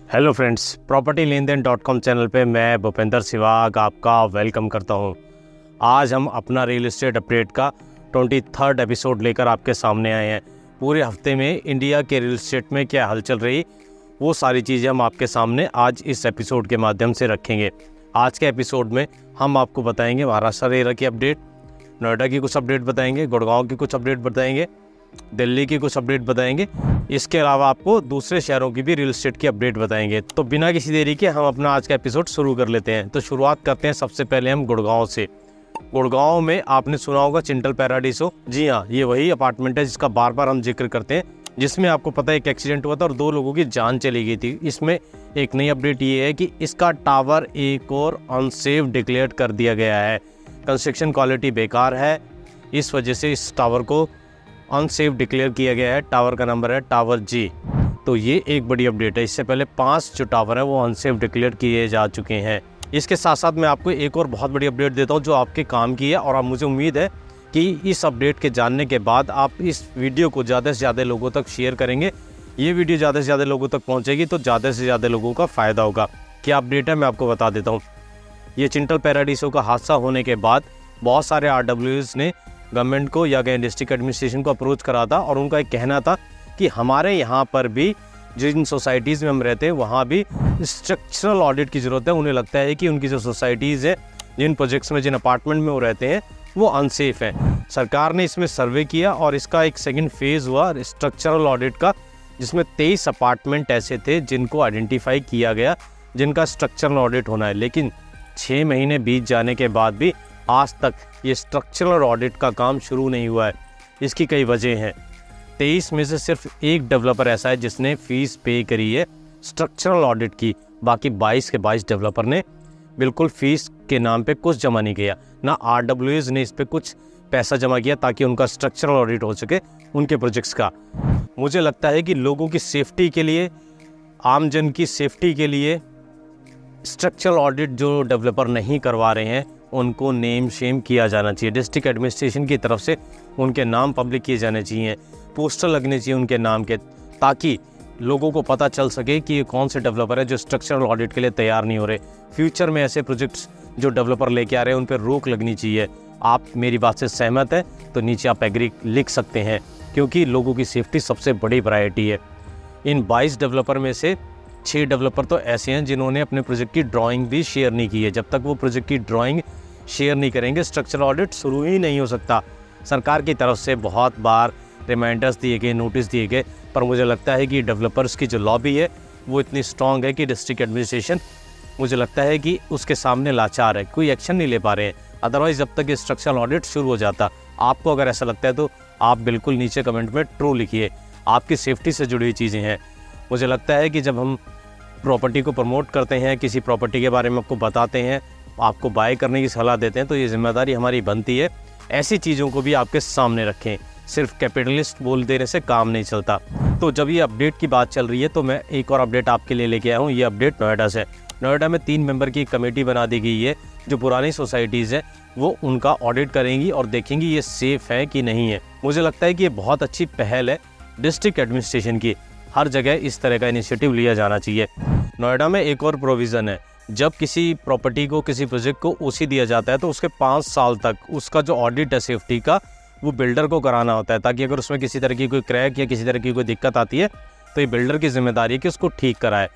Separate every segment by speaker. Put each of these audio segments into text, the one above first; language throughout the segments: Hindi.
Speaker 1: हेलो फ्रेंड्स, प्रॉपर्टी लेन देन .com चैनल पे मैं भूपेंद्र सिवाग आपका वेलकम करता हूँ। आज हम अपना रियल एस्टेट अपडेट का 23rd एपिसोड लेकर आपके सामने आए हैं। पूरे हफ्ते में इंडिया के रियल एस्टेट में क्या हलचल रही, वो सारी चीज़ें हम आपके सामने आज इस एपिसोड के माध्यम से रखेंगे। आज के एपिसोड में हम आपको बताएंगे महाराष्ट्र रेरा की अपडेट, नोएडा की कुछ अपडेट बताएंगे, गुड़गांव की कुछ अपडेट बताएंगे, दिल्ली की कुछ अपडेट बताएंगे। इसके अलावा आपको दूसरे शहरों की भी रियल एस्टेट की अपडेट बताएंगे। तो बिना किसी देरी के हम अपना आज का एपिसोड शुरू कर लेते हैं। तो शुरुआत करते हैं सबसे पहले हम गुड़गांव से। गुड़गांव में आपने सुना होगा चिंटल पैराडीसो। जी हाँ, ये वही अपार्टमेंट है जिसका बार बार हम जिक्र करते हैं, जिसमें आपको पता है एक एक्सीडेंट हुआ था और 2 लोगों की जान चली गई थी। इसमें एक नई अपडेट ये है कि इसका टावर एक और अनसेफ डिक्लेयर कर दिया गया है। कंस्ट्रक्शन क्वालिटी बेकार है, इस वजह से इस टावर को अनसेफ डिक्लेयर किया गया है। टावर का नंबर है टावर जी। तो ये एक बड़ी अपडेट है। इससे पहले 5 जो टावर है वो अनसेफ डिक्लेयर किए जा चुके हैं। इसके साथ साथ मैं आपको एक और बहुत बड़ी अपडेट देता हूँ जो आपके काम की है, और अब मुझे उम्मीद है कि इस अपडेट के जानने के बाद आप इस वीडियो को ज़्यादा से ज़्यादा लोगों तक शेयर करेंगे। ये वीडियो ज़्यादा से ज़्यादा लोगों तक पहुँचेगी तो ज़्यादा से ज़्यादा लोगों का फ़ायदा होगा। क्या अपडेट है मैं आपको बता देता हूँ। ये चिंटल पैराडीसो का हादसा होने के बाद बहुत सारे RWs ने गवर्नमेंट को या डिस्ट्रिक्ट एडमिनिस्ट्रेशन को अप्रोच करा था, और उनका एक कहना था कि हमारे यहाँ पर भी जिन सोसाइटीज़ में हम रहते हैं वहाँ भी स्ट्रक्चरल ऑडिट की ज़रूरत है। उन्हें लगता है कि उनकी जो सोसाइटीज़ है, जिन प्रोजेक्ट्स में, जिन अपार्टमेंट में वो रहते हैं, वो अनसेफ हैं। सरकार ने इसमें सर्वे किया और इसका एक सेकेंड फेज़ हुआ स्ट्रक्चरल ऑडिट का, जिसमें 23 अपार्टमेंट ऐसे थे जिनको आइडेंटिफाई किया गया जिनका स्ट्रक्चरल ऑडिट होना है। लेकिन 6 महीने बीत जाने के बाद भी आज तक ये स्ट्रक्चरल ऑडिट का काम शुरू नहीं हुआ है। इसकी कई वजह हैं। 23 में से सिर्फ एक डेवलपर ऐसा है जिसने फ़ीस पे करी है स्ट्रक्चरल ऑडिट की। बाकी 22 के 22 डेवलपर ने बिल्कुल फ़ीस के नाम पे कुछ जमा नहीं किया। ना RWs ने इस पर कुछ पैसा जमा किया ताकि उनका स्ट्रक्चरल ऑडिट हो सके उनके प्रोजेक्ट्स का। मुझे लगता है कि लोगों की सेफ्टी के लिए, आम जन की सेफ्टी के लिए स्ट्रक्चरल ऑडिट जो डेवलपर नहीं करवा रहे हैं उनको नेम शेम किया जाना चाहिए। डिस्ट्रिक्ट एडमिनिस्ट्रेशन की तरफ से उनके नाम पब्लिक किए जाने चाहिए, पोस्टर लगने चाहिए उनके नाम के, ताकि लोगों को पता चल सके कि ये कौन से डेवलपर है जो स्ट्रक्चरल ऑडिट के लिए तैयार नहीं हो रहे। फ्यूचर में ऐसे प्रोजेक्ट्स जो डेवलपर लेके आ रहे हैं उन पर रोक लगनी चाहिए। आप मेरी बात से सहमत हैं तो नीचे आप एग्री लिख सकते हैं, क्योंकि लोगों की सेफ्टी सबसे बड़ी प्रायोरिटी है। इन 22 डेवलपर में से 6 डेवलपर तो ऐसे हैं जिन्होंने अपने प्रोजेक्ट की ड्राइंग भी शेयर नहीं की है। जब तक वो प्रोजेक्ट की ड्राइंग शेयर नहीं करेंगे स्ट्रक्चरल ऑडिट शुरू ही नहीं हो सकता। सरकार की तरफ से बहुत बार रिमाइंडर्स दिए गए, नोटिस दिए गए, पर मुझे लगता है कि डेवलपर्स की जो लॉबी है वो इतनी स्ट्रांग है कि डिस्ट्रिक्ट एडमिनिस्ट्रेशन, मुझे लगता है कि उसके सामने लाचार है, कोई एक्शन नहीं ले पा रहे हैं। अदरवाइज़ जब तक ये स्ट्रक्चरल ऑडिट शुरू हो जाता, आपको अगर ऐसा लगता है तो आप बिल्कुल नीचे कमेंट में ट्रू लिखिए। आपकी सेफ्टी से जुड़ी हुई चीज़ें हैं। मुझे लगता है कि जब हम प्रॉपर्टी को प्रमोट करते हैं, किसी प्रॉपर्टी के बारे में आपको बताते हैं, आपको बाय करने की सलाह देते हैं, तो ये जिम्मेदारी हमारी बनती है ऐसी चीज़ों को भी आपके सामने रखें। सिर्फ कैपिटलिस्ट बोल देने से काम नहीं चलता। तो जब ये अपडेट की बात चल रही है तो मैं एक और अपडेट आपके लिए लेके आया हूँ। ये अपडेट नोएडा से। नोएडा में 3 मेंबर की कमेटी बना दी गई है जो पुरानी सोसाइटीज़ हैं वो उनका ऑडिट करेंगी और देखेंगी ये सेफ़ है कि नहीं है। मुझे लगता है कि ये बहुत अच्छी पहल है डिस्ट्रिक्ट एडमिनिस्ट्रेशन की। हर जगह इस तरह का इनिशिएटिव लिया जाना चाहिए। नोएडा में एक और प्रोविज़न है, जब किसी प्रॉपर्टी को, किसी प्रोजेक्ट को ओसी दिया जाता है तो उसके 5 साल तक उसका जो ऑडिट है सेफ्टी का वो बिल्डर को कराना होता है, ताकि अगर उसमें किसी तरह की कोई क्रैक या किसी तरह की कोई दिक्कत आती है तो ये बिल्डर की जिम्मेदारी है कि उसको ठीक कराए।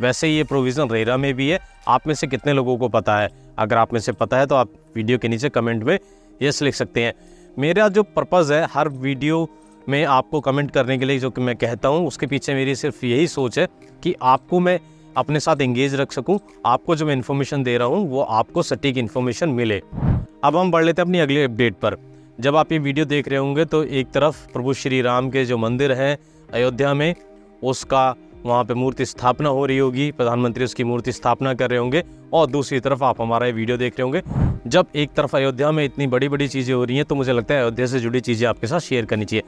Speaker 1: वैसे ये प्रोविज़न रेरा में भी है। आप में से कितने लोगों को पता है? अगर आप में से पता है तो आप वीडियो के नीचे कमेंट में यस लिख सकते हैं। मेरा जो पर्पज़ है हर वीडियो में आपको कमेंट करने के लिए, जो कि मैं कहता हूँ, उसके पीछे मेरी सिर्फ यही सोच है कि आपको मैं अपने साथ एंगेज रख सकूं। आपको जो मैं इन्फॉर्मेशन दे रहा हूं वो आपको सटीक इन्फॉर्मेशन मिले। अब हम बढ़ लेते हैं अपनी अगली अपडेट पर। जब आप ये वीडियो देख रहे होंगे तो एक तरफ प्रभु श्री राम के जो मंदिर है अयोध्या में, उसका वहाँ पे मूर्ति स्थापना हो रही होगी, प्रधानमंत्री उसकी मूर्ति स्थापना कर रहे होंगे, और दूसरी तरफ आप हमारा ये वीडियो देख रहे होंगे। जब एक तरफ अयोध्या में इतनी बड़ी बड़ी चीज़ें हो रही हैं तो मुझे लगता है अयोध्या से जुड़ी चीज़ें आपके साथ शेयर करनी चाहिए।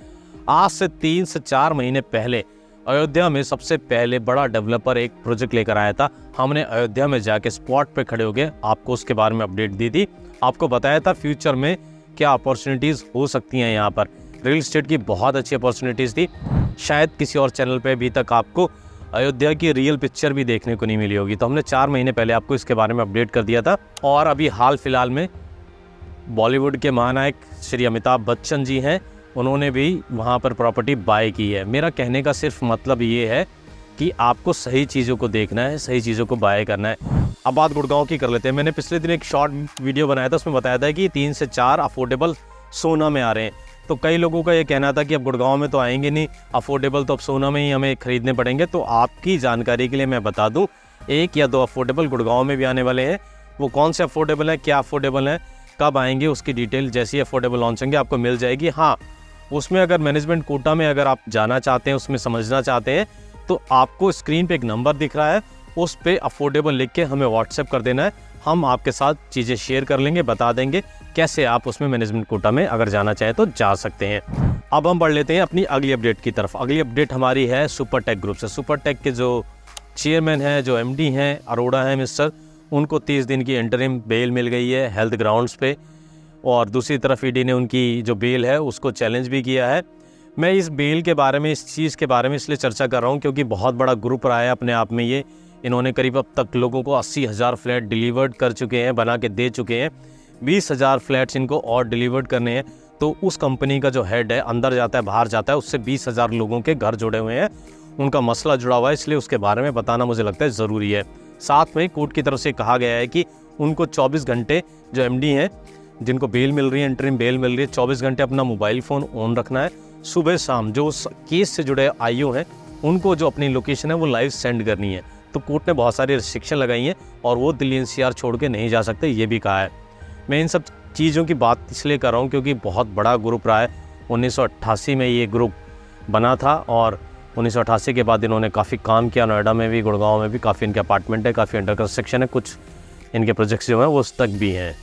Speaker 1: आज से 3 से 4 महीने पहले अयोध्या में सबसे पहले बड़ा डेवलपर एक प्रोजेक्ट लेकर आया था। हमने अयोध्या में जाके स्पॉट पे खड़े हो गए, आपको उसके बारे में अपडेट दी थी, आपको बताया था फ्यूचर में क्या अपॉर्चुनिटीज़ हो सकती हैं। यहाँ पर रियल एस्टेट की बहुत अच्छी अपॉर्चुनिटीज़ थी। शायद किसी और चैनल पे अभी तक आपको अयोध्या की रियल पिक्चर भी देखने को नहीं मिली होगी। तो हमने 4 महीने पहले आपको इसके बारे में अपडेट कर दिया था। और अभी हाल फिलहाल में बॉलीवुड के महानायक श्री अमिताभ बच्चन जी हैं, उन्होंने भी वहाँ पर प्रॉपर्टी बाय की है। मेरा कहने का सिर्फ मतलब ये है कि आपको सही चीज़ों को देखना है, सही चीज़ों को बाय करना है। अब बात गुड़गांव की कर लेते हैं। मैंने पिछले दिन एक शॉर्ट वीडियो बनाया था, उसमें बताया था कि 3 से 4 अफोर्डेबल सोना में आ रहे हैं। तो कई लोगों का ये कहना था कि अब गुड़गांव में तो आएंगे नहीं अफोर्डेबल, तो अब सोना में ही हमें खरीदने पड़ेंगे। तो आपकी जानकारी के लिए मैं बता दूं, 1 या 2 अफोर्डेबल गुड़गांव में भी आने वाले हैं। वो कौन से अफोर्डेबल हैं, क्या अफोर्डेबल हैं, कब आएंगे, उसकी डिटेल जैसे ही अफोर्डेबल लॉन्च होंगे आपको मिल जाएगी। हाँ, उसमें अगर मैनेजमेंट कोटा में अगर आप जाना चाहते हैं, उसमें समझना चाहते हैं, तो आपको स्क्रीन पे एक नंबर दिख रहा है, उस पे अफोर्डेबल लिख के हमें व्हाट्सएप कर देना है। हम आपके साथ चीज़ें शेयर कर लेंगे, बता देंगे कैसे आप उसमें मैनेजमेंट कोटा में अगर जाना चाहें तो जा सकते हैं। अब हम बढ़ लेते हैं अपनी अगली अपडेट की तरफ। अगली अपडेट हमारी है सुपरटेक ग्रुप से। सुपरटेक के जो चेयरमैन हैं, जो एमडी हैं, अरोड़ा हैं मिस्टर, उनको 30 दिन की इंटरिम बेल मिल गई है हेल्थ ग्राउंड्स पे। और दूसरी तरफ ईडी ने उनकी जो बेल है उसको चैलेंज भी किया है। मैं इस बेल के बारे में, इस चीज़ के बारे में इसलिए चर्चा कर रहा हूँ क्योंकि बहुत बड़ा ग्रुप रहा है अपने आप में ये। इन्होंने करीब अब तक लोगों को 80,000 फ्लैट डिलीवर्ड कर चुके हैं, बना के दे चुके हैं। 20,000 फ्लैट्स इनको और डिलीवर्ड करने हैं। तो उस कंपनी का जो हेड है, अंदर जाता है बाहर जाता है, उससे 20,000 लोगों के घर जुड़े हुए हैं, उनका मसला जुड़ा हुआ है, इसलिए उसके बारे में बताना मुझे लगता है ज़रूरी है। साथ में कोर्ट की तरफ से कहा गया है कि उनको 24 घंटे, जो एमडी हैं जिनको बेल मिल रही है, इंटरिम बेल मिल रही है, 24 घंटे अपना मोबाइल फ़ोन ऑन रखना है। सुबह शाम जो उस केस से जुड़े आईओ हैं उनको जो अपनी लोकेशन है वो लाइव सेंड करनी है। तो कोर्ट ने बहुत सारी रिस्ट्रिक्शन लगाई हैं और वो दिल्ली एनसीआर छोड़ के नहीं जा सकते, ये भी कहा है। मैं इन सब चीज़ों की बात इसलिए कर रहा हूँ क्योंकि बहुत बड़ा ग्रुप रहा है। 1988 में ये ग्रुप बना था और 1988 के बाद इन्होंने काफ़ी काम किया। नोएडा में भी, गुड़गांव में भी काफ़ी इनके अपार्टमेंट है, काफ़ी अंडर कंस्ट्रक्शन है, कुछ इनके प्रोजेक्ट्स जो हैं वो उस तक भी हैं।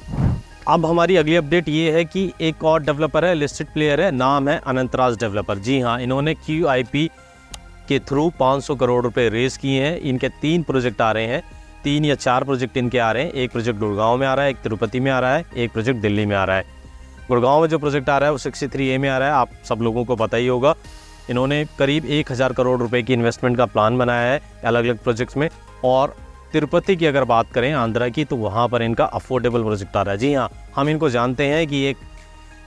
Speaker 1: अब हमारी अगली अपडेट ये है कि एक और डेवलपर है, लिस्टेड प्लेयर है, नाम है अनंतराज डेवलपर। जी हाँ, इन्होंने QIP के थ्रू 500 करोड़ रुपए रेस किए हैं। इनके 3 प्रोजेक्ट आ रहे हैं, 3 या 4 प्रोजेक्ट इनके आ रहे हैं। एक प्रोजेक्ट गुड़गांव में आ रहा है, एक तिरुपति में आ रहा है, एक प्रोजेक्ट दिल्ली में आ रहा है। गुड़गांव में जो प्रोजेक्ट आ रहा है वो 63A में आ रहा है, आप सब लोगों को पता ही होगा। इन्होंने करीब 1,000 करोड़ रुपए की इन्वेस्टमेंट का प्लान बनाया है अलग अलग प्रोजेक्ट्स में। और तिरुपति की अगर बात करें आंध्रा की, तो वहाँ पर इनका अफोर्डेबल प्रोजेक्ट आ रहा है। जी हाँ, हम इनको जानते हैं कि एक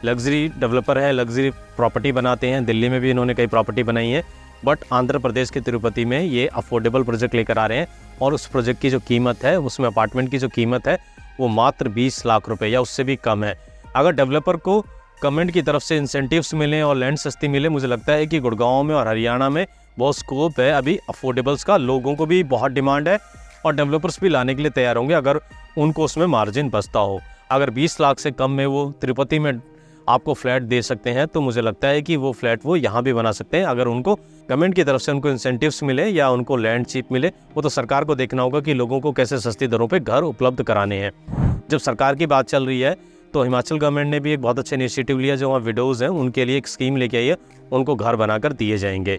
Speaker 1: लग्जरी डेवलपर है, लग्जरी प्रॉपर्टी बनाते हैं। दिल्ली में भी इन्होंने कई प्रॉपर्टी बनाई है, बट आंध्र प्रदेश के तिरुपति में ये अफोर्डेबल प्रोजेक्ट लेकर आ रहे हैं। और उस प्रोजेक्ट की जो कीमत है, उसमें अपार्टमेंट की जो कीमत है वो मात्र 20 लाख रुपए या उससे भी कम है। अगर डेवलपर को गवर्नमेंट की तरफ से इंसेंटिव्स मिलें और लैंड सस्ती मिले, मुझे लगता है कि गुड़गांव में और हरियाणा में बहुत स्कोप है अभी अफोर्डेबल्स का। लोगों को भी बहुत डिमांड है और डेवलपर्स भी लाने के लिए तैयार होंगे अगर उनको उसमें मार्जिन बचता हो। अगर 20 लाख से कम में वो तिरुपति में आपको फ्लैट दे सकते हैं, तो मुझे लगता है कि वो फ्लैट वो यहाँ भी बना सकते हैं अगर उनको गवर्नमेंट की तरफ से उनको इंसेंटिव्स मिले या उनको लैंड चीप मिले। वो तो सरकार को देखना होगा कि लोगों को कैसे सस्ती दरों पे घर उपलब्ध कराने हैं। जब सरकार की बात चल रही है तो हिमाचल गवर्नमेंट ने भी एक बहुत अच्छा इनिशिएटिव लिया, जो वहाँ विडोज़ हैं उनके लिए एक स्कीम लेके आई है, उनको घर बनाकर दिए जाएंगे।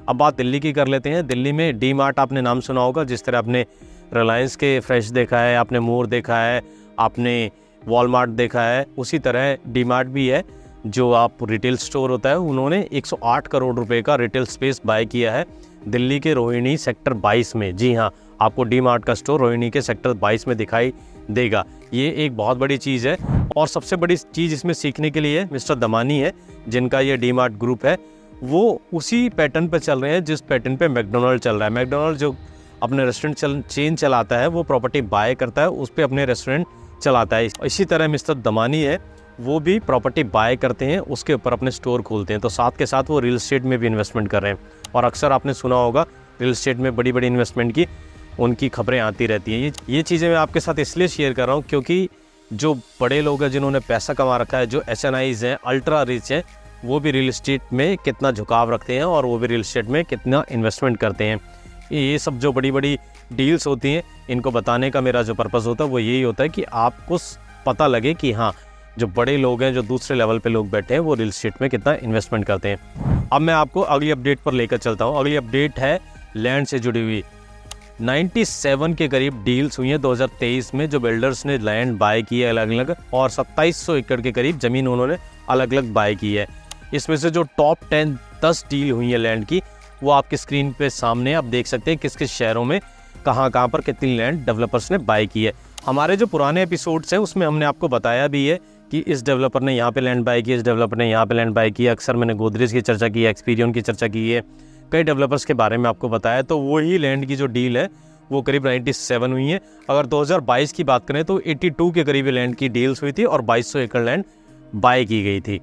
Speaker 1: अब बात दिल्ली की कर लेते हैं। दिल्ली में डी मार्ट आपने नाम सुना होगा। जिस तरह आपने रिलायंस के फ्रेश देखा है, आपने मोर देखा है, आपने वॉलमार्ट देखा है, उसी तरह डी मार्ट भी है जो आप रिटेल स्टोर होता है। उन्होंने 108 करोड़ रुपए का रिटेल स्पेस बाय किया है दिल्ली के रोहिणी सेक्टर 22 में। जी हाँ, आपको डी मार्ट का स्टोर रोहिणी के सेक्टर 22 में दिखाई देगा। ये एक बहुत बड़ी चीज़ है। और सबसे बड़ी चीज़ इसमें सीखने के लिए मिस्टर दमानी है, जिनका ये डी मार्ट ग्रुप है, वो उसी पैटर्न पर चल रहे हैं जिस पैटर्न पे मैकडोनल्ड चल रहा है। मैकडोनल्ड जो अपने रेस्टोरेंट चेन चलाता है, वो प्रॉपर्टी बाय करता है, उस पर अपने रेस्टोरेंट चलाता है। इसी तरह मिस्टर दमानी है, वो भी प्रॉपर्टी बाय करते हैं, उसके ऊपर अपने स्टोर खोलते हैं। तो साथ के साथ वो रियल एस्टेट में भी इन्वेस्टमेंट कर रहे हैं। और अक्सर आपने सुना होगा रियल एस्टेट में बड़ी बड़ी इन्वेस्टमेंट की उनकी खबरें आती रहती हैं। ये चीज़ें मैं आपके साथ इसलिए शेयर कर रहा हूँ क्योंकि जो बड़े लोग हैं जिन्होंने पैसा कमा रखा है, जो SNIs हैं, अल्ट्रा रिच हैं, वो भी रियल एस्टेट में कितना झुकाव रखते हैं और वो भी रियल एस्टेट में कितना इन्वेस्टमेंट करते हैं। ये सब जो बड़ी बड़ी डील्स होती हैं, इनको बताने का मेरा जो पर्पज़ होता है वो यही होता है कि आपको पता लगे कि हाँ, जो बड़े लोग हैं, जो दूसरे लेवल पे लोग बैठे हैं, वो रियल एस्टेट में कितना इन्वेस्टमेंट करते हैं। अब मैं आपको अगली अपडेट पर लेकर चलता हूँ। अगली अपडेट है लैंड से जुड़ी हुई। 97 के करीब डील्स हुई हैं 2023 में, जो बिल्डर्स ने लैंड बाय की है अलग अलग, और 2700 एकड़ के करीब ज़मीन उन्होंने अलग अलग बाय की है। इसमें से जो टॉप 10 डील हुई है लैंड की, वो आपकी स्क्रीन पे सामने आप देख सकते हैं किस किस शहरों में कहाँ पर कितनी लैंड डेवलपर्स ने बाय की है। हमारे जो पुराने एपिसोड्स हैं उसमें हमने आपको बताया भी है कि इस डेवलपर ने यहाँ पे लैंड बाय की, इस डेवलपर ने यहाँ पे लैंड बाय की। अक्सर मैंने गोदरेज की चर्चा की है, एक्सपीरियन की चर्चा की है, कई डेवलपर्स के बारे में आपको बताया। तो वही लैंड की जो डील है वो करीब 97 हुई है। अगर 2022 की बात करें तो 82 के करीब लैंड की डील्स हुई थी और 2200 एकड़ लैंड बाय की गई थी।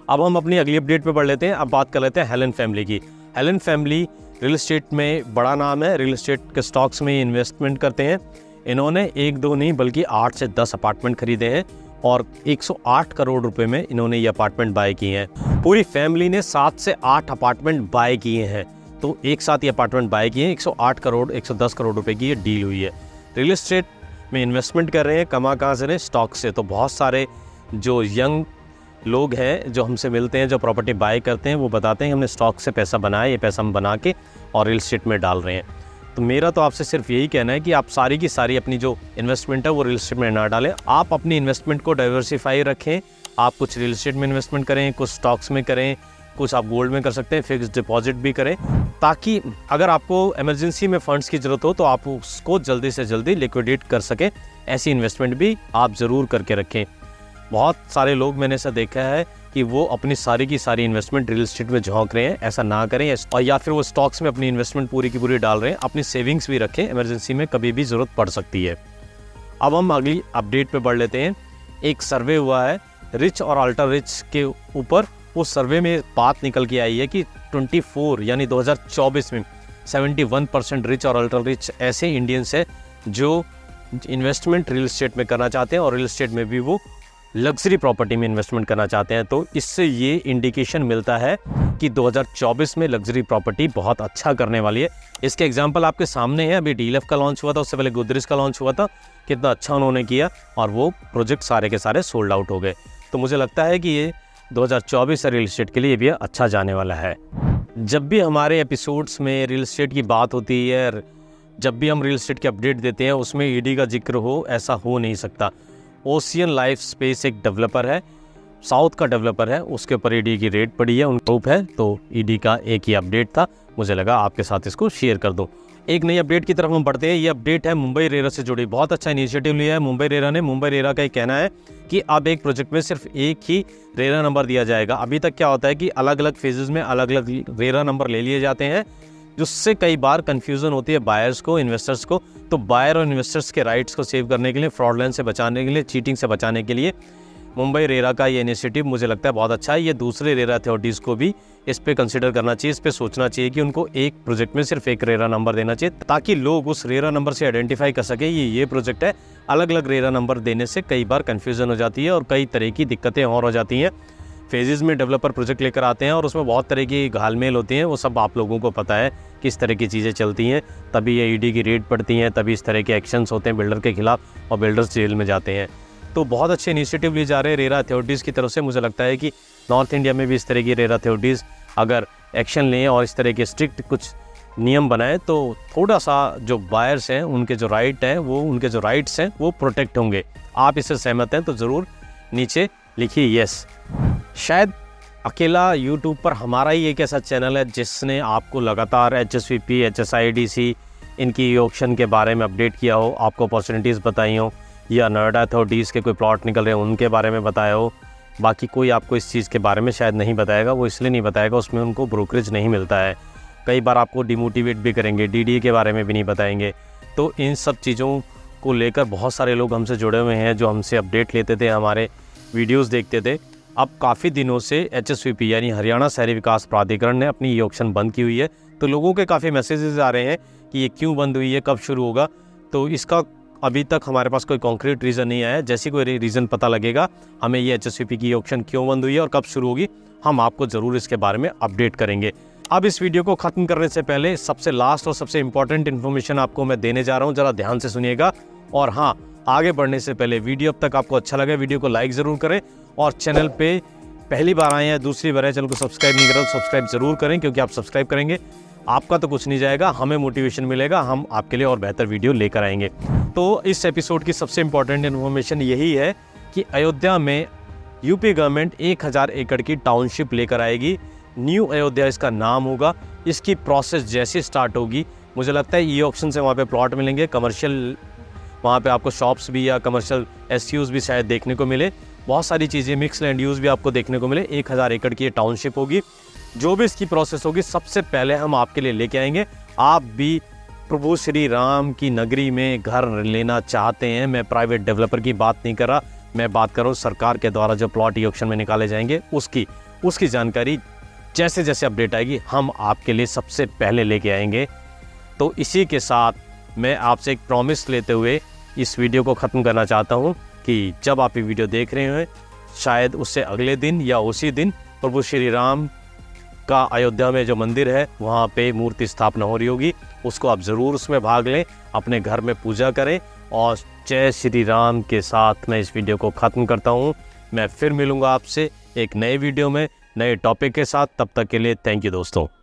Speaker 1: अब हम अपनी अगली अपडेट पे बढ़ लेते हैं। अब बात कर लेते हैं हेलन फैमिली की। हेलन फैमिली रियल एस्टेट में बड़ा नाम है, रियल एस्टेट के स्टॉक्स में इन्वेस्टमेंट करते हैं। इन्होंने 1-2 नहीं बल्कि 8 से 10 अपार्टमेंट खरीदे हैं और 108 करोड़ रुपए में इन्होंने ये अपार्टमेंट बाय किए हैं। पूरी फैमिली ने 7 से 8 अपार्टमेंट बाय किए हैं, तो एक साथ ये अपार्टमेंट बाय किए हैं। 108 करोड़ 110 करोड़ रुपए की ये डील हुई है। रियल एस्टेट में इन्वेस्टमेंट कर रहे हैं, कहाँ से रहे, स्टॉक से। तो बहुत सारे जो यंग लोग हैं जो हमसे मिलते हैं, जो प्रॉपर्टी बाय करते हैं, वो बताते हैं हमने स्टॉक से पैसा बनाया, ये पैसा हम बना के और रियल एस्टेट में डाल रहे हैं। तो मेरा तो आपसे सिर्फ यही कहना है कि आप सारी की सारी अपनी जो इन्वेस्टमेंट है वो रियल एस्टेट में ना डालें। आप अपनी इन्वेस्टमेंट को डाइवर्सिफाई रखें। आप कुछ रियल एस्टेट में इन्वेस्टमेंट करें, कुछ स्टॉक्स में करें, कुछ आप गोल्ड में कर सकते हैं, फिक्स्ड डिपॉजिट भी करें, ताकि अगर आपको इमरजेंसी में फंड्स की ज़रूरत हो तो आप उसको जल्दी से जल्दी लिक्विडेट कर सकें। ऐसी इन्वेस्टमेंट भी आप ज़रूर करके रखें। बहुत सारे लोग मैंने ऐसा देखा है कि वो अपनी सारी की सारी इन्वेस्टमेंट रियल एस्टेट में झोंक रहे हैं। ऐसा ना करें, और या फिर वो स्टॉक्स में अपनी इन्वेस्टमेंट पूरी की पूरी डाल रहे हैं। अपनी सेविंग्स भी रखें, इमरजेंसी में कभी भी ज़रूरत पड़ सकती है। अब हम अगली अपडेट पे बढ़ लेते हैं। एक सर्वे हुआ है रिच और अल्ट्रा रिच के ऊपर। उस सर्वे में बात निकल के आई है कि 24 यानी 2024 में 71% रिच और अल्ट्रा रिच ऐसे इंडियंस हैं जो इन्वेस्टमेंट रियल एस्टेट में करना चाहते हैं और रियल एस्टेट में भी वो लग्जरी प्रॉपर्टी में इन्वेस्टमेंट करना चाहते हैं। तो इससे ये इंडिकेशन मिलता है कि 2024 में लग्जरी प्रॉपर्टी बहुत अच्छा करने वाली है। इसके एग्जांपल आपके सामने है। अभी डीएलएफ का लॉन्च हुआ था, उससे पहले गोदरेज का लॉन्च हुआ था। कितना अच्छा उन्होंने किया और वो प्रोजेक्ट सारे के सारे सोल्ड आउट हो गए। तो मुझे लगता है कि ये 2024 रियल एस्टेट के लिए भी अच्छा जाने वाला है। जब भी हमारे एपिसोड्स में रियल एस्टेट की बात होती है, जब भी हम रियल एस्टेट की अपडेट देते हैं, उसमें ईडी का जिक्र हो, ऐसा हो नहीं सकता। ओशियन लाइफ स्पेस एक डेवलपर है, साउथ का डेवलपर है, उसके ऊपर ईडी की रेड पड़ी है, उन ग्रुप है। तो ईडी का एक ही अपडेट था, मुझे लगा आपके साथ इसको शेयर कर दूं। एक नई अपडेट की तरफ हम बढ़ते हैं। ये अपडेट है मुंबई रेरा से जुड़ी। बहुत अच्छा इनिशिएटिव लिया है मुंबई रेरा ने। मुंबई रेरा का ये कहना है कि अब एक प्रोजेक्ट में सिर्फ एक ही रेरा नंबर दिया जाएगा। अभी तक क्या होता है कि अलग अलग फेजेस में अलग अलग रेरा नंबर ले लिए जाते हैं, जिससे कई बार कंफ्यूजन होती है बायर्स को, इन्वेस्टर्स को। तो बायर और इन्वेस्टर्स के राइट्स को सेव करने के लिए, फ्रॉडलेंस से बचाने के लिए, चीटिंग से बचाने के लिए मुंबई रेरा का ये इनिशिएटिव मुझे लगता है बहुत अच्छा है। ये दूसरे रेरा अथॉरिटीज़ को भी इस पे कंसिडर करना चाहिए, इस पे सोचना चाहिए कि उनको एक प्रोजेक्ट में सिर्फ एक रेरा नंबर देना चाहिए, ताकि लोग उस रेरा नंबर से आइडेंटिफाई कर सके ये प्रोजेक्ट है। अलग अलग रेरा नंबर देने से कई बार कन्फ्यूजन हो जाती है और कई तरह की दिक्कतें और हो जाती हैं। फेजेस में डेवलपर प्रोजेक्ट लेकर आते हैं और उसमें बहुत तरह की घालमेल होती हैं। वो सब आप लोगों को पता है किस तरह की चीज़ें चलती हैं, तभी ये ईडी की रेड पड़ती हैं, तभी इस तरह के एक्शंस होते हैं बिल्डर के खिलाफ और बिल्डर्स जेल में जाते हैं। तो बहुत अच्छे इनिशिएटिव लिए जा रहे हैं रेरा अथॉरिटीज़ की तरफ से। मुझे लगता है कि नॉर्थ इंडिया में भी इस तरह की रेरा अथॉरिटीज़ अगर एक्शन लें और इस तरह के स्ट्रिक्ट कुछ नियम बनाएं तो थोड़ा सा जो बायर्स हैं उनके जो राइट हैं वो, उनके जो राइट्स हैं वो प्रोटेक्ट होंगे। आप इससे सहमत हैं तो ज़रूर नीचे लिखिए यस। शायद अकेला यूट्यूब पर हमारा ही एक ऐसा चैनल है जिसने आपको लगातार HSVP, HSIDC इनकी ऑक्शन के बारे में अपडेट किया हो, आपको अपॉर्चुनिटीज़ बताई हो, या नोएडा अथॉरिटीज़ के कोई प्लॉट निकल रहे हैं उनके बारे में बताया हो। बाकी कोई आपको इस चीज़ के बारे में शायद नहीं बताएगा। वो इसलिए नहीं बताएगा, उसमें उनको ब्रोकरेज नहीं मिलता है। कई बार आपको डिमोटिवेट भी करेंगे, DDA के बारे में भी नहीं बताएंगे। तो इन सब चीज़ों को लेकर बहुत सारे लोग हमसे जुड़े हुए हैं जो हमसे अपडेट लेते थे, हमारे वीडियोज़ देखते थे। अब काफ़ी दिनों से HSVP यानी हरियाणा शहरी विकास प्राधिकरण ने अपनी ये ऑक्शन बंद की हुई है। तो लोगों के काफ़ी मैसेजेस आ रहे हैं कि ये क्यों बंद हुई है, कब शुरू होगा। तो इसका अभी तक हमारे पास कोई कॉन्क्रीट रीज़न नहीं आया है। जैसे कोई रीज़न पता लगेगा हमें ये HSVP की ऑक्शन क्यों बंद हुई है और कब शुरू होगी, हम आपको ज़रूर इसके बारे में अपडेट करेंगे। अब इस वीडियो को ख़त्म करने से पहले सबसे लास्ट और सबसे इंपॉर्टेंट इन्फॉर्मेशन आपको मैं देने जा रहा हूँ, ज़रा ध्यान से सुनिएगा। और हाँ, आगे बढ़ने से पहले वीडियो अब तक आपको अच्छा लगा, वीडियो को लाइक ज़रूर करें और चैनल पे पहली बार आए हैं, दूसरी बार आए, चैनल को सब्सक्राइब नहीं करा तो सब्सक्राइब ज़रूर करें, क्योंकि आप सब्सक्राइब करेंगे आपका तो कुछ नहीं जाएगा, हमें मोटिवेशन मिलेगा, हम आपके लिए और बेहतर वीडियो लेकर आएंगे। तो इस एपिसोड की सबसे इंपॉर्टेंट इन्फॉर्मेशन यही है कि अयोध्या में यूपी गवर्नमेंट 1000 एकड़ की टाउनशिप लेकर आएगी। न्यू अयोध्या इसका नाम होगा। इसकी प्रोसेस जैसे स्टार्ट होगी, मुझे लगता है ई ऑक्शन से वहाँ पे प्लॉट मिलेंगे, कमर्शियल वहाँ पे आपको शॉप्स भी या कमर्शियल एसयूज़ भी शायद देखने को मिले, बहुत सारी चीज़ें, मिक्स लैंड यूज़ भी आपको देखने को मिले। 1000 एकड़ की ये टाउनशिप होगी। जो भी इसकी प्रोसेस होगी सबसे पहले हम आपके लिए लेके आएंगे। आप भी प्रभु श्री राम की नगरी में घर लेना चाहते हैं, मैं प्राइवेट डेवलपर की बात नहीं कर रहा, मैं बात कर रहा हूँ सरकार के द्वारा जो प्लॉट ई ऑक्शन में निकाले जाएंगे उसकी जानकारी जैसे जैसे अपडेट आएगी हम आपके लिए सबसे पहले लेके आएंगे। तो इसी के साथ मैं आपसे एक प्रॉमिस लेते हुए इस वीडियो को ख़त्म करना चाहता हूँ कि जब आप ये वीडियो देख रहे हैं शायद उससे अगले दिन या उसी दिन प्रभु श्री राम का अयोध्या में जो मंदिर है वहाँ पे मूर्ति स्थापना हो रही होगी। उसको आप ज़रूर उसमें भाग लें, अपने घर में पूजा करें। और जय श्री राम के साथ मैं इस वीडियो को ख़त्म करता हूँ। मैं फिर मिलूँगा आपसे एक नए वीडियो में नए टॉपिक के साथ। तब तक के लिए थैंक यू दोस्तों।